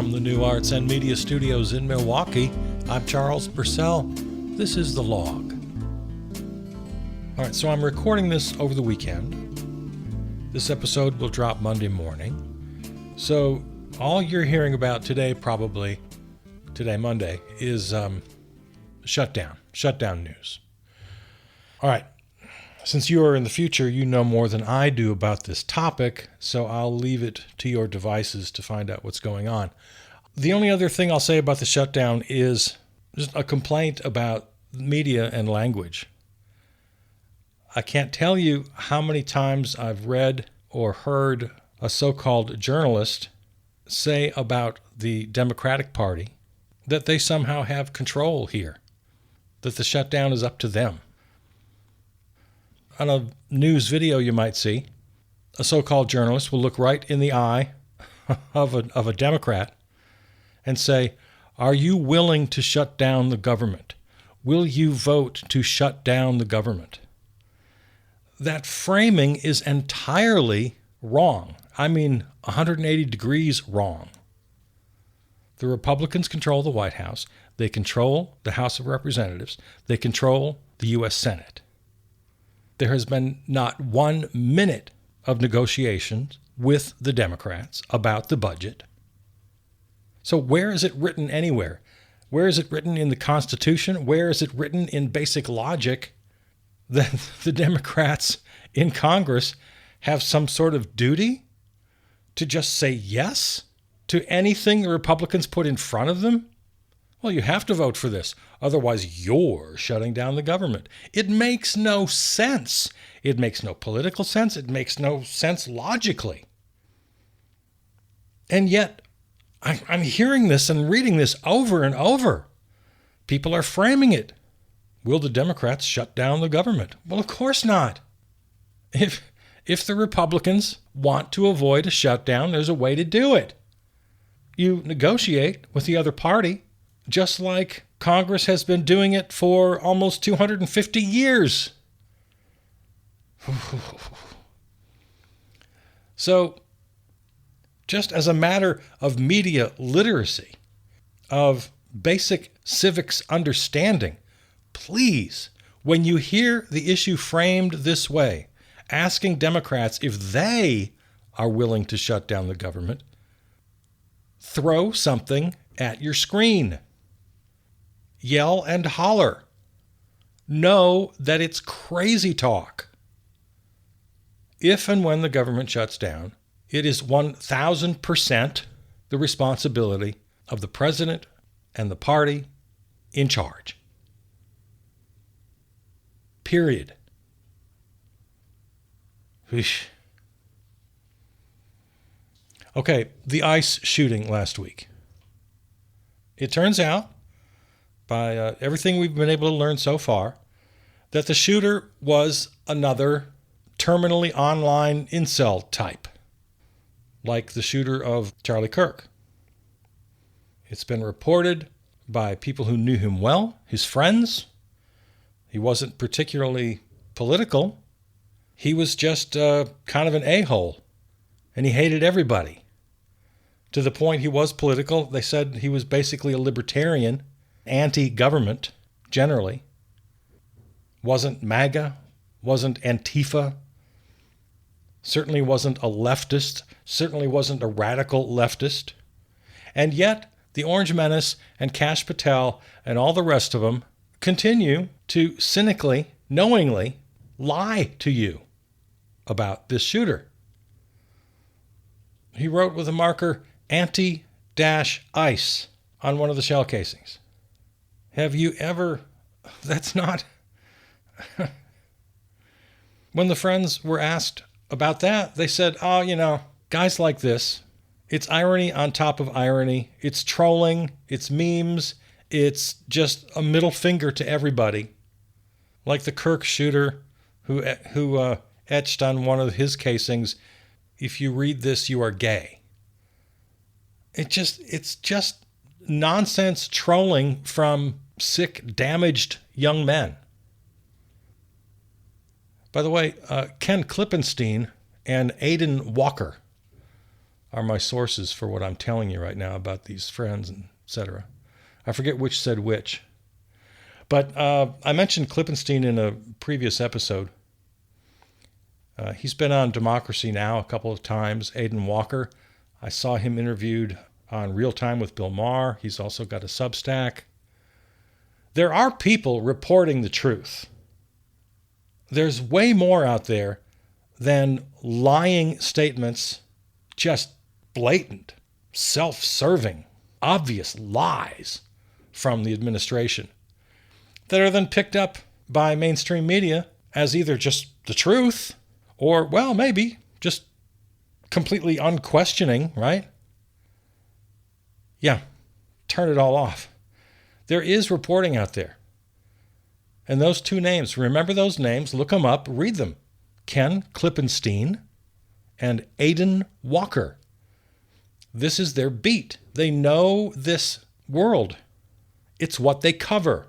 From the New Arts and Media Studios in Milwaukee, I'm Charles Purcell. This is The Log. All right, so I'm recording this over the weekend. This episode will drop Monday morning. So all you're hearing about today, Monday, is shutdown news. All right, since you are in the future, you know more than I do about this topic, so I'll leave it to your devices to find out what's going on. The only other thing I'll say about the shutdown is just a complaint about media and language. I can't tell you how many times I've read or heard a so-called journalist say about the Democratic Party that they somehow have control here, that the shutdown is up to them. On a news video you might see, a so-called journalist will look right in the eye of a Democrat and say, "Are you willing to shut down the government? Will you vote to shut down the government?" That framing is entirely wrong. I mean, 180 degrees wrong. The Republicans control the White House. They control the House of Representatives. They control the U.S. Senate. There has been not 1 minute of negotiations with the Democrats about the budget. So where is it written anywhere? Where is it written in the Constitution? Where is it written in basic logic that the Democrats in Congress have some sort of duty to just say yes to anything the Republicans put in front of them? Well, you have to vote for this. Otherwise, you're shutting down the government. It makes no sense. It makes no political sense. It makes no sense logically. And yet, I'm hearing this and reading this over and over. People are framing it. Will the Democrats shut down the government? Well, of course not. If the Republicans want to avoid a shutdown, there's a way to do it. You negotiate with the other party, just like Congress has been doing it for almost 250 years. So, just as a matter of media literacy, of basic civics understanding, please, when you hear the issue framed this way, asking Democrats if they are willing to shut down the government, throw something at your screen. Yell and holler. Know that it's crazy talk. If and when the government shuts down, it is 1,000% the responsibility of the president and the party in charge. Period. Okay, the ICE shooting last week. It turns out, by everything we've been able to learn so far, that the shooter was another terminally online incel type, like the shooter of Charlie Kirk. It's been reported by people who knew him well, his friends. He wasn't particularly political. He was just kind of an a-hole, and he hated everybody. To the point he was political, they said he was basically a libertarian, anti-government, generally. Wasn't MAGA, wasn't Antifa, certainly wasn't a leftist, certainly wasn't a radical leftist. And yet, the Orange Menace and Kash Patel and all the rest of them continue to cynically, knowingly lie to you about this shooter. He wrote with a marker anti-ice on one of the shell casings. Have you ever... That's not... When the friends were asked about that, they said, guys like this, it's irony on top of irony. It's trolling. It's memes. It's just a middle finger to everybody. Like the Kirk shooter who etched on one of his casings, "If you read this, you are gay." It's just nonsense trolling from sick, damaged young men. By the way, Ken Klippenstein and Aidan Walker are my sources for what I'm telling you right now about these friends, and etc. I forget which said which. But I mentioned Klippenstein in a previous episode. He's been on Democracy Now! A couple of times. Aidan Walker, I saw him interviewed on Real Time with Bill Maher. He's also got a Substack. There are people reporting the truth. There's way more out there than lying statements, just blatant, self-serving, obvious lies from the administration that are then picked up by mainstream media as either just the truth or, well, maybe just completely unquestioning, right? Yeah, turn it all off. There is reporting out there. And those two names, remember those names, look them up, read them. Ken Klippenstein and Aidan Walker. This is their beat. They know this world. It's what they cover.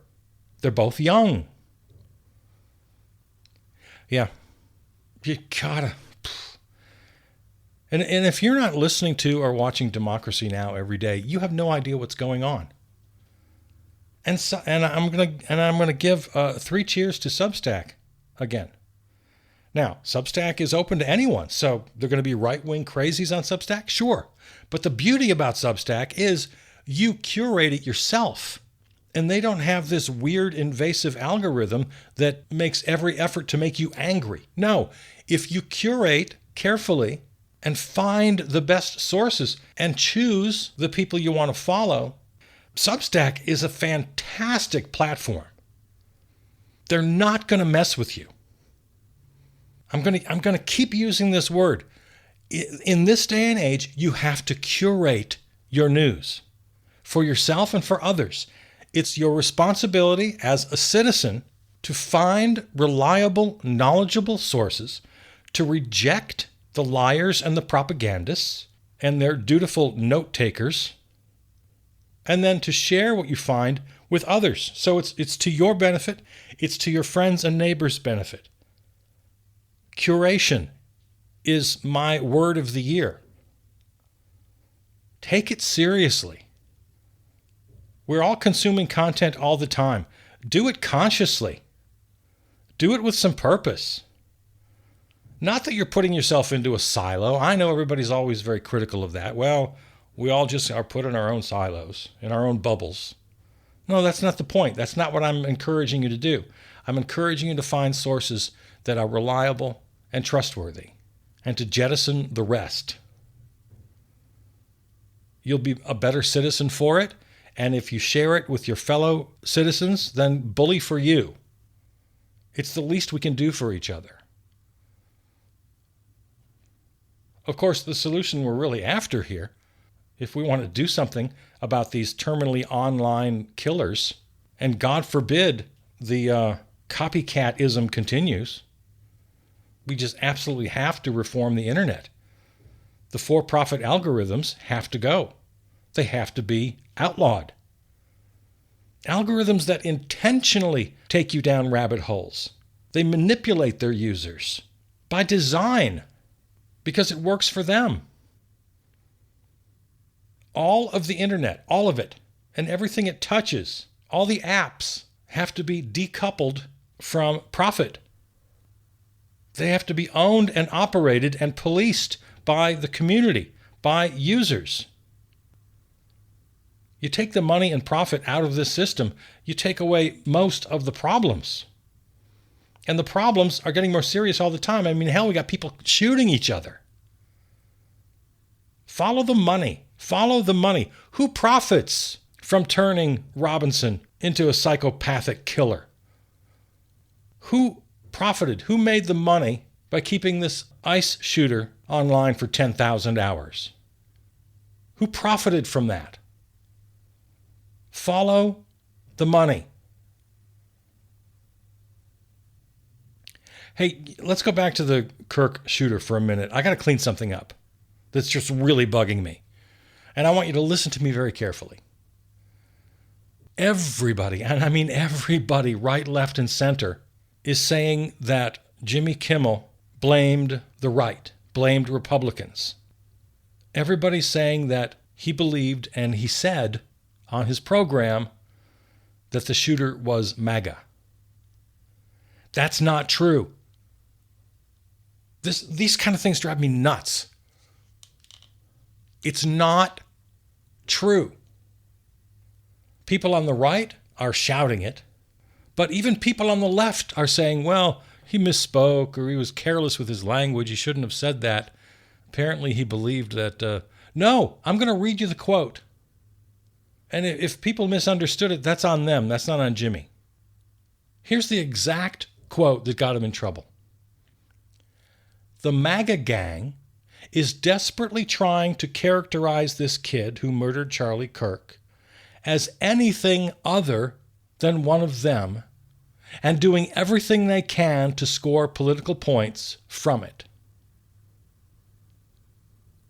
They're both young. Yeah, you gotta. And if you're not listening to or watching Democracy Now! Every day, you have no idea what's going on. And I'm gonna give 3 cheers to Substack again. Now, Substack is open to anyone, so they're going to be right-wing crazies on Substack? Sure. But the beauty about Substack is you curate it yourself, and they don't have this weird invasive algorithm that makes every effort to make you angry. No, if you curate carefully and find the best sources and choose the people you want to follow, Substack is a fantastic platform. They're not going to mess with you. I'm going to keep using this word. In this day and age, you have to curate your news for yourself and for others. It's your responsibility as a citizen to find reliable, knowledgeable sources, to reject the liars and the propagandists and their dutiful note takers, and then to share what you find with others. So it's to your benefit, it's to your friends and neighbors' benefit. Curation is my word of the year. Take it seriously. We're all consuming content all the time. Do it consciously. Do it with some purpose. Not that you're putting yourself into a silo. I know everybody's always very critical of that. Well, we all just are put in our own silos, in our own bubbles. No, that's not the point. That's not what I'm encouraging you to do. I'm encouraging you to find sources that are reliable and trustworthy, and to jettison the rest. You'll be a better citizen for it, and if you share it with your fellow citizens, then bully for you. It's the least we can do for each other. Of course, the solution we're really after here, if we want to do something about these terminally online killers, and God forbid the copycatism continues, we just absolutely have to reform the internet. The for-profit algorithms have to go. They have to be outlawed. Algorithms that intentionally take you down rabbit holes. They manipulate their users by design because it works for them. All of the internet, all of it, and everything it touches, all the apps have to be decoupled from profit. They have to be owned and operated and policed by the community, by users. You take the money and profit out of this system, you take away most of the problems. And the problems are getting more serious all the time. I mean, hell, we got people shooting each other. Follow the money. Follow the money. Who profits from turning Robinson into a psychopathic killer? Who profited? Who made the money by keeping this ICE shooter online for 10,000 hours? Who profited from that? Follow the money. Hey, let's go back to the Kirk shooter for a minute. I got to clean something up that's just really bugging me. And I want you to listen to me very carefully. Everybody, and I mean everybody, right, left, and center, is saying that Jimmy Kimmel blamed the right, blamed Republicans. Everybody's saying that he believed and he said on his program that the shooter was MAGA. That's not true. These kind of things drive me nuts. It's not true. People on the right are shouting it, but even people on the left are saying, well, he misspoke or he was careless with his language. He shouldn't have said that. Apparently he believed that. No, I'm going to read you the quote. And if people misunderstood it, that's on them. That's not on Jimmy. Here's the exact quote that got him in trouble. The MAGA gang is desperately trying to characterize this kid who murdered Charlie Kirk as anything other than one of them and doing everything they can to score political points from it.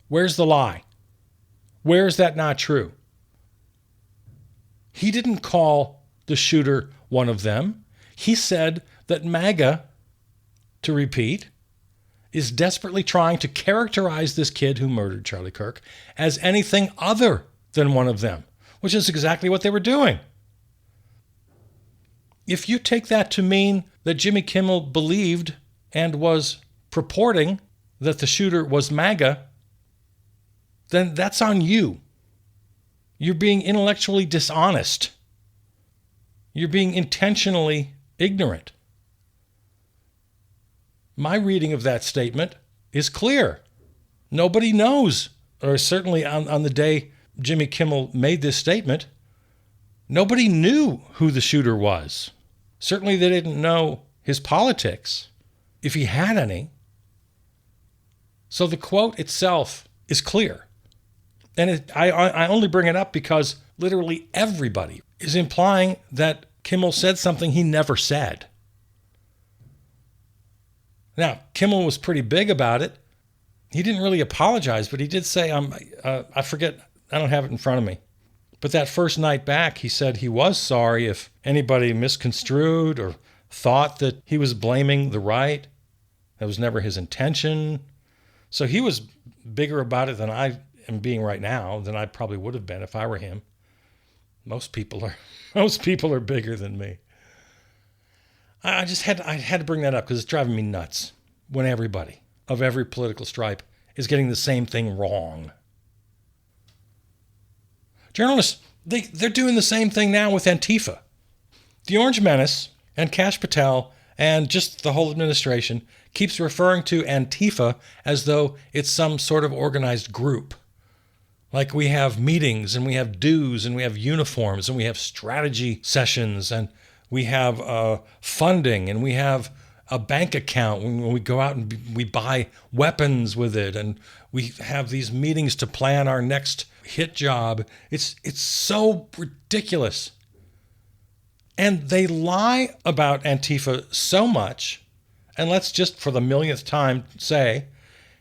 Where's the lie? Where is that not true? He didn't call the shooter one of them. He said that MAGA, to repeat, is desperately trying to characterize this kid who murdered Charlie Kirk as anything other than one of them, which is exactly what they were doing. If you take that to mean that Jimmy Kimmel believed and was purporting that the shooter was MAGA, then that's on you. You're being intellectually dishonest. You're being intentionally ignorant. My reading of that statement is clear. Nobody knows, or certainly on the day Jimmy Kimmel made this statement, nobody knew who the shooter was. Certainly they didn't know his politics, if he had any. So the quote itself is clear. And I only bring it up because literally everybody is implying that Kimmel said something he never said. Now, Kimmel was pretty big about it. He didn't really apologize, but he did say, I forget, I don't have it in front of me. But that first night back, he said he was sorry if anybody misconstrued or thought that he was blaming the right. That was never his intention. So he was bigger about it than I am being right now, than I probably would have been if I were him. Most people are bigger than me. I had to bring that up because it's driving me nuts when everybody of every political stripe is getting the same thing wrong. Journalists, they're doing the same thing now with Antifa. The Orange Menace and Kash Patel and just the whole administration keeps referring to Antifa as though it's some sort of organized group. Like we have meetings and we have dues and we have uniforms and we have strategy sessions and we have funding and we have a bank account when we go out and we buy weapons with it and we have these meetings to plan our next hit job. It's so ridiculous. And they lie about Antifa so much, and let's just for the millionth time say,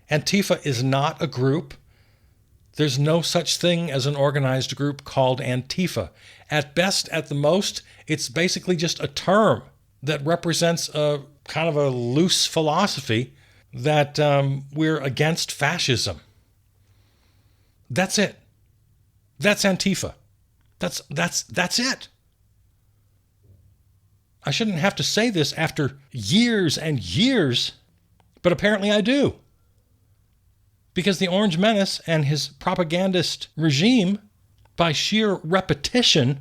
Antifa is not a group. There's no such thing as an organized group called Antifa. At best, at the most, it's basically just a term that represents a kind of a loose philosophy that we're against fascism. That's it. That's Antifa. That's it. I shouldn't have to say this after years and years, but apparently I do. Because the Orange Menace and his propagandist regime, by sheer repetition,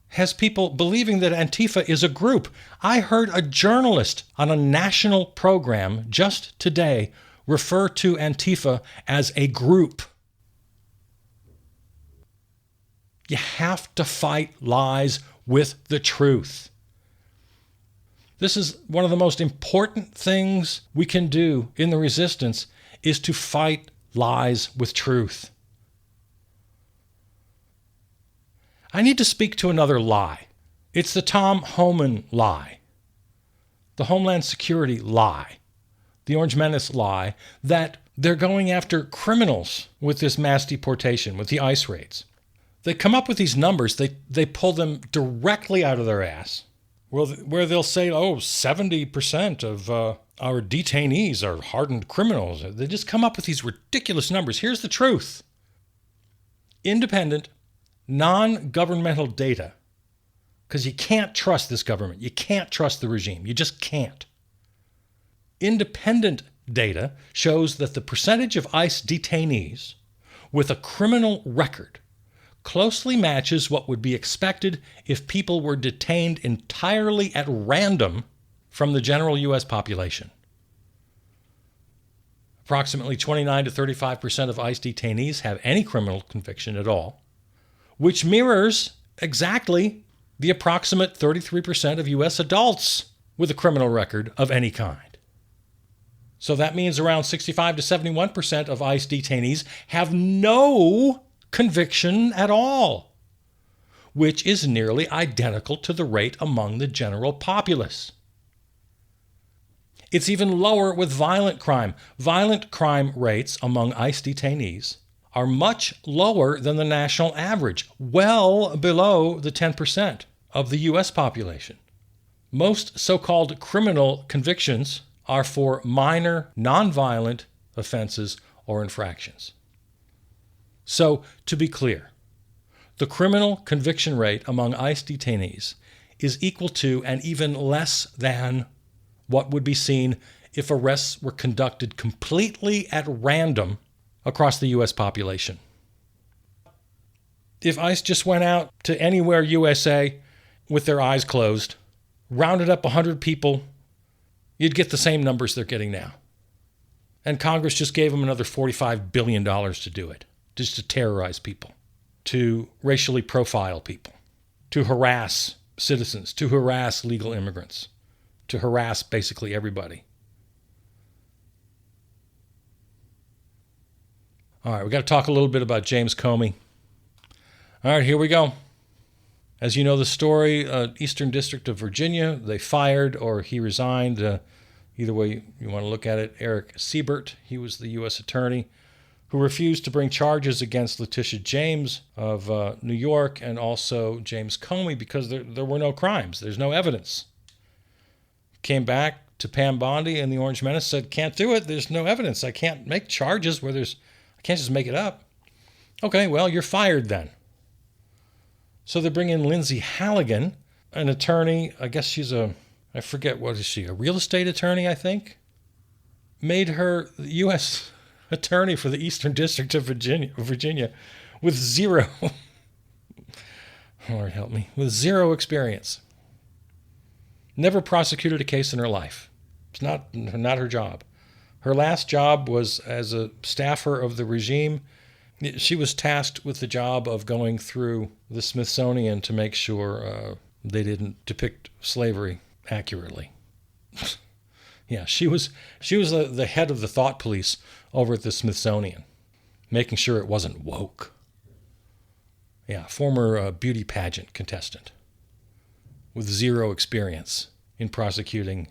has people believing that Antifa is a group. I heard a journalist on a national program just today refer to Antifa as a group. You have to fight lies with the truth. This is one of the most important things we can do in the resistance is to fight lies with truth. I need to speak to another lie. It's the Tom Homan lie, the Homeland Security lie, the Orange Menace lie that they're going after criminals with this mass deportation, with the ICE raids. They come up with these numbers, they pull them directly out of their ass, where they'll say, 70% of Our detainees are hardened criminals. They just come up with these ridiculous numbers. Here's the truth. Independent, non-governmental data, because you can't trust this government. You can't trust the regime. You just can't. Independent data shows that the percentage of ICE detainees with a criminal record closely matches what would be expected if people were detained entirely at random from the general U.S. population. Approximately 29 to 35% of ICE detainees have any criminal conviction at all, which mirrors exactly the approximate 33% of U.S. adults with a criminal record of any kind. So that means around 65 to 71% of ICE detainees have no conviction at all, which is nearly identical to the rate among the general populace. It's even lower with violent crime. Violent crime rates among ICE detainees are much lower than the national average, well below the 10% of the U.S. population. Most so-called criminal convictions are for minor, nonviolent offenses or infractions. So, to be clear, the criminal conviction rate among ICE detainees is equal to and even less than what would be seen if arrests were conducted completely at random across the U.S. population. If ICE just went out to anywhere USA with their eyes closed, rounded up 100 people, you'd get the same numbers they're getting now. And Congress just gave them another $45 billion to do it, just to terrorize people, to racially profile people, to harass citizens, to harass legal immigrants, to harass basically everybody. All right, we got to talk a little bit about James Comey. All right, here we go. As you know the story, Eastern District of Virginia, they fired or he resigned. Either way you want to look at it. Eric Siebert, he was the U.S. attorney who refused to bring charges against Letitia James of New York and also James Comey because there were no crimes. There's no evidence. Came back to Pam Bondi and the Orange Menace, said, can't do it. There's no evidence. I can't make charges where I can't just make it up. Okay, well, you're fired then. So they bring in Lindsay Halligan, an attorney. I guess I forget, what is she, a real estate attorney, I think? Made her U.S. attorney for the Eastern District of Virginia with zero, Lord help me, with zero experience. Never prosecuted a case in her life. It's not her job. Her last job was as a staffer of the regime. She was tasked with the job of going through the Smithsonian to make sure they didn't depict slavery accurately. Yeah, she was the head of the thought police over at the Smithsonian, making sure it wasn't woke. Yeah, former beauty pageant contestant with zero experience in prosecuting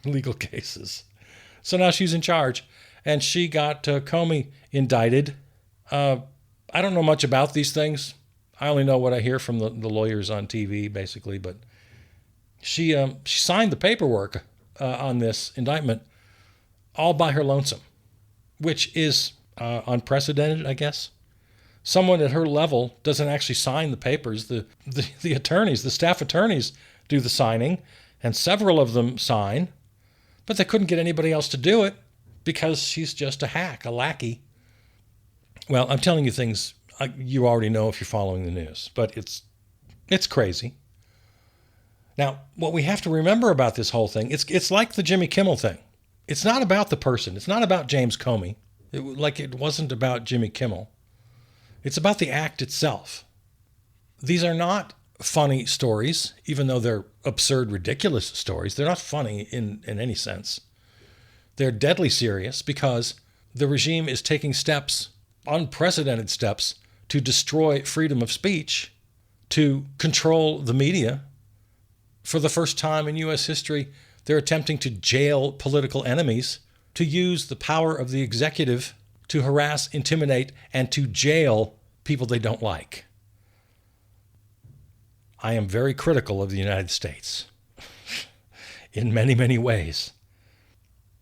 legal cases. So now she's in charge, and she got Comey indicted. I don't know much about these things. I only know what I hear from the lawyers on TV, basically. But she signed the paperwork on this indictment all by her lonesome, which is unprecedented, I guess. Someone at her level doesn't actually sign the papers. The attorneys, the staff attorneys, do the signing, and several of them sign, but they couldn't get anybody else to do it because she's just a hack, a lackey. Well, I'm telling you things you already know if you're following the news, but it's crazy. Now, what we have to remember about this whole thing, it's like the Jimmy Kimmel thing. It's not about the person. It's not about James Comey, like it wasn't about Jimmy Kimmel. It's about the act itself. These are not funny stories, even though they're absurd, ridiculous stories. They're not funny in any sense. They're deadly serious because the regime is taking steps, unprecedented steps, to destroy freedom of speech, to control the media. For the first time in U.S. history, they're attempting to jail political enemies, to use the power of the executive to harass, intimidate, and to jail people they don't like. I am very critical of the United States. in many, many ways.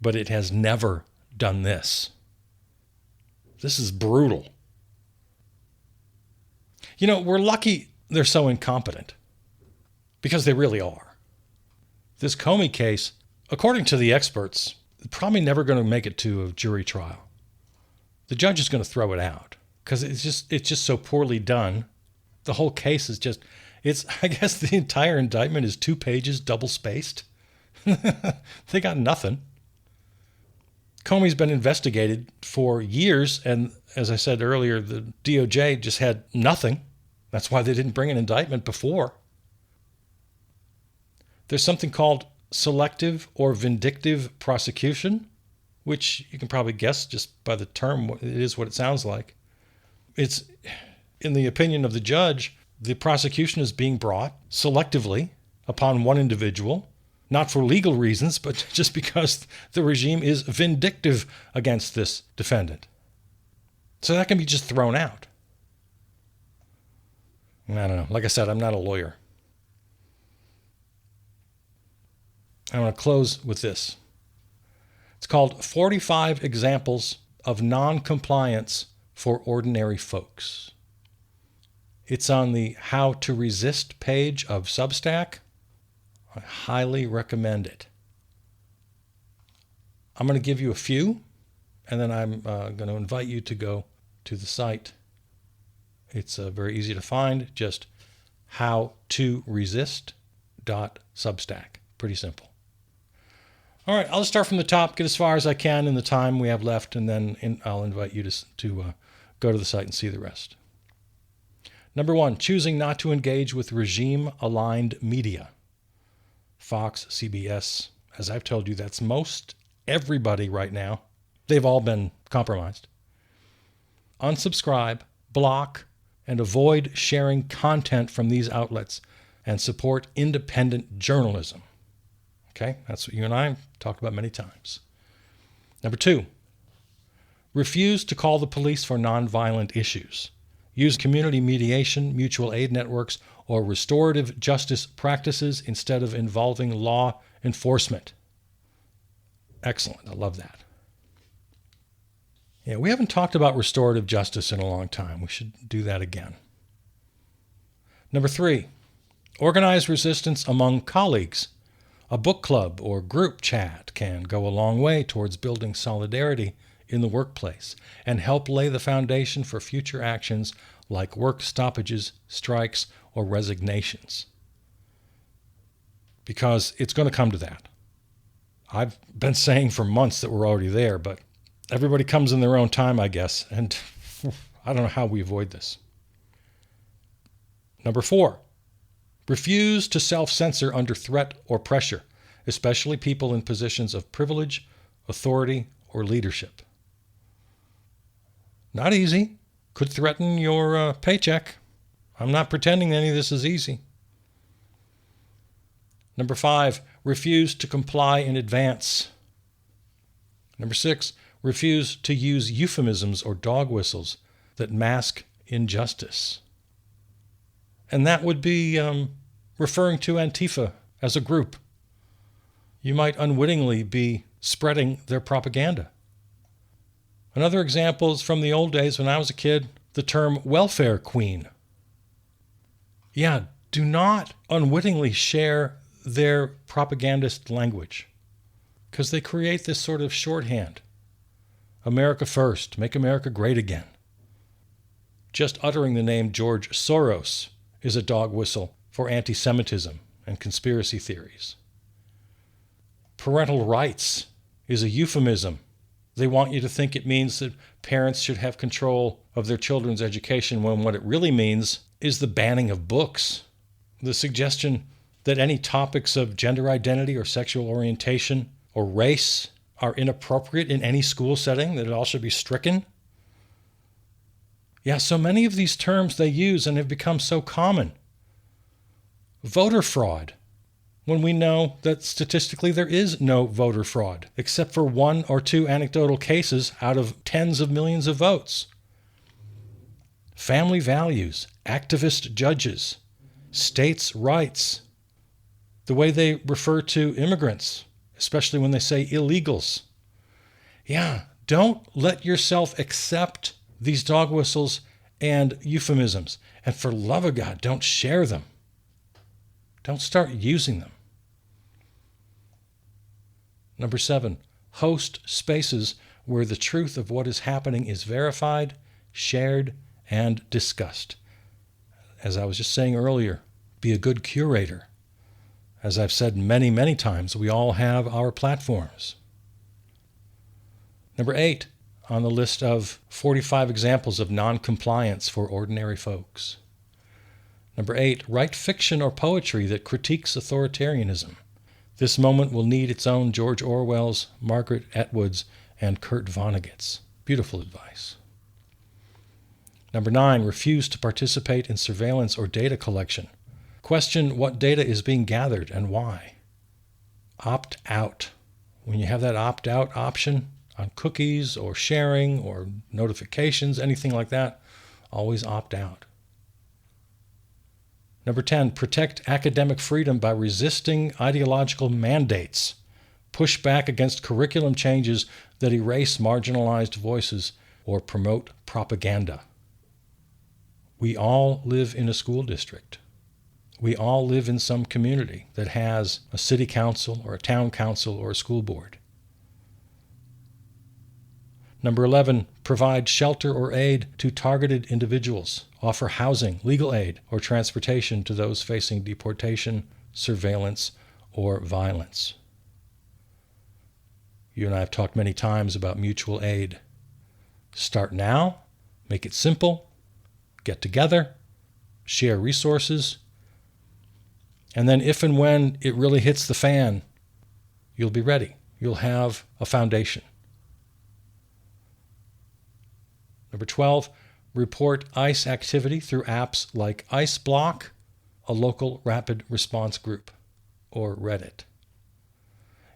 But it has never done this. This is brutal. You know, we're lucky they're so incompetent, because they really are. This Comey case, according to the experts, is probably never going to make it to a jury trial. The judge is going to throw it out because it's just so poorly done. The whole case is just, I guess the entire indictment is 2 pages, double spaced. They got nothing. Comey's been investigated for years, and as I said earlier, the DOJ just had nothing. That's why they didn't bring an indictment before. There's something called selective or vindictive prosecution, which you can probably guess just by the term, it is what it sounds like. It's, in the opinion of the judge, the prosecution is being brought selectively upon one individual, not for legal reasons, but just because the regime is vindictive against this defendant. So that can be just thrown out. I don't know. Like I said, I'm not a lawyer. I want to close with this. It's called 45 Examples of Non-Compliance for Ordinary Folks. It's on the How to Resist page of Substack. I highly recommend it. I'm going to give you a few, and then I'm going to invite you to go to the site. It's very easy to find, just howtoresist.substack. Pretty simple. All right, I'll just start from the top, get as far as I can in the time we have left, and then I'll invite you to go to the site and see the rest. Number 1, choosing not to engage with regime-aligned media. Fox, CBS, as I've told you, that's most everybody right now. They've all been compromised. Unsubscribe, block, and avoid sharing content from these outlets, and support independent journalism. Okay, that's what you and I have talked about many times. Number 2, refuse to call the police for nonviolent issues. Use community mediation, mutual aid networks, or restorative justice practices instead of involving law enforcement. Excellent. I love that. Yeah, we haven't talked about restorative justice in a long time. We should do that again. Number 3, organize resistance among colleagues. A book club or group chat can go a long way towards building solidarity in the workplace and help lay the foundation for future actions like work stoppages, strikes, or resignations. Because it's going to come to that. I've been saying for months that we're already there, but everybody comes in their own time, I guess, and I don't know how we avoid this. Number 4, refuse to self-censor under threat or pressure, especially people in positions of privilege, authority, or leadership. Not easy. Could threaten your paycheck. I'm not pretending any of this is easy. Number 5, refuse to comply in advance. Number 6, refuse to use euphemisms or dog whistles that mask injustice. And that would be referring to Antifa as a group. You might unwittingly be spreading their propaganda. Another example is from the old days when I was a kid, the term welfare queen. Yeah, do not unwittingly share their propagandist language, because they create this sort of shorthand. America first, make America great again. Just uttering the name George Soros is a dog whistle for anti-Semitism and conspiracy theories. Parental rights is a euphemism. They want you to think it means that parents should have control of their children's education, when what it really means is the banning of books. The suggestion that any topics of gender identity or sexual orientation or race are inappropriate in any school setting, that it all should be stricken. Yeah, so many of these terms they use and have become so common. Voter fraud, when we know that statistically there is no voter fraud, except for 1 or 2 anecdotal cases out of tens of millions of votes. Family values, activist judges, states' rights. The way they refer to immigrants, especially when they say illegals. Yeah, don't let yourself accept these dog whistles and euphemisms. And for love of God, don't share them. Don't start using them. Number 7, host spaces where the truth of what is happening is verified, shared, and discussed. As I was just saying earlier, be a good curator. As I've said many, many times, we all have our platforms. Number 8 on the list of 45 examples of non-compliance for ordinary folks. Number 8, write fiction or poetry that critiques authoritarianism. This moment will need its own George Orwell's, Margaret Atwood's, and Kurt Vonnegut's. Beautiful advice. Number 9, refuse to participate in surveillance or data collection. Question what data is being gathered and why. Opt out. When you have that opt out option on cookies or sharing or notifications, anything like that, always opt out. Number 10, protect academic freedom by resisting ideological mandates. Push back against curriculum changes that erase marginalized voices or promote propaganda. We all live in a school district. We all live in some community that has a city council or a town council or a school board. Number 11, provide shelter or aid to targeted individuals. Offer housing, legal aid, or transportation to those facing deportation, surveillance, or violence. You and I have talked many times about mutual aid. Start now, make it simple, get together, share resources, and then if and when it really hits the fan, you'll be ready. You'll have a foundation. Number 12, report ICE activity through apps like ICE Block, a local rapid response group, or Reddit.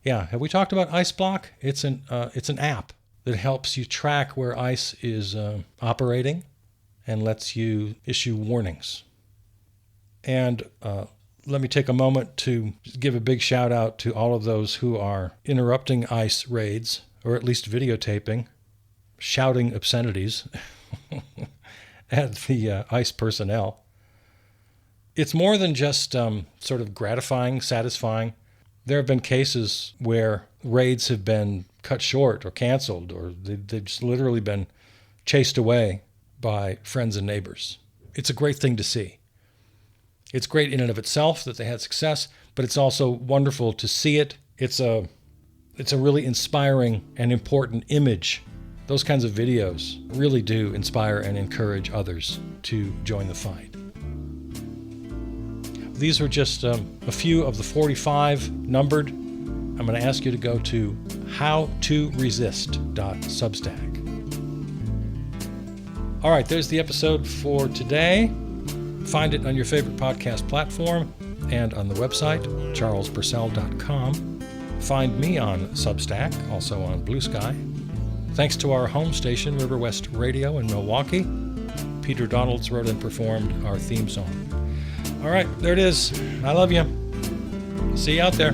Yeah, have we talked about ICE Block? It's an app that helps you track where ICE is operating and lets you issue warnings. And let me take a moment to give a big shout out to all of those who are interrupting ICE raids, or at least videotaping, shouting obscenities at the ICE personnel. It's more than just sort of gratifying, satisfying. There have been cases where raids have been cut short or canceled, or they've just literally been chased away by friends and neighbors. It's a great thing to see. It's great in and of itself that they had success, but it's also wonderful to see it. It's a really inspiring and important image. Those kinds of videos really do inspire and encourage others to join the fight. These are just a few of the 45 numbered. I'm going to ask you to go to howtoresist.substack. All right, there's the episode for today. Find it on your favorite podcast platform and on the website, charlespurcell.com. Find me on Substack, also on Blue Sky. Thanks to our home station, River West Radio in Milwaukee. Peter Donalds wrote and performed our theme song. All right, there it is. I love you. See you out there.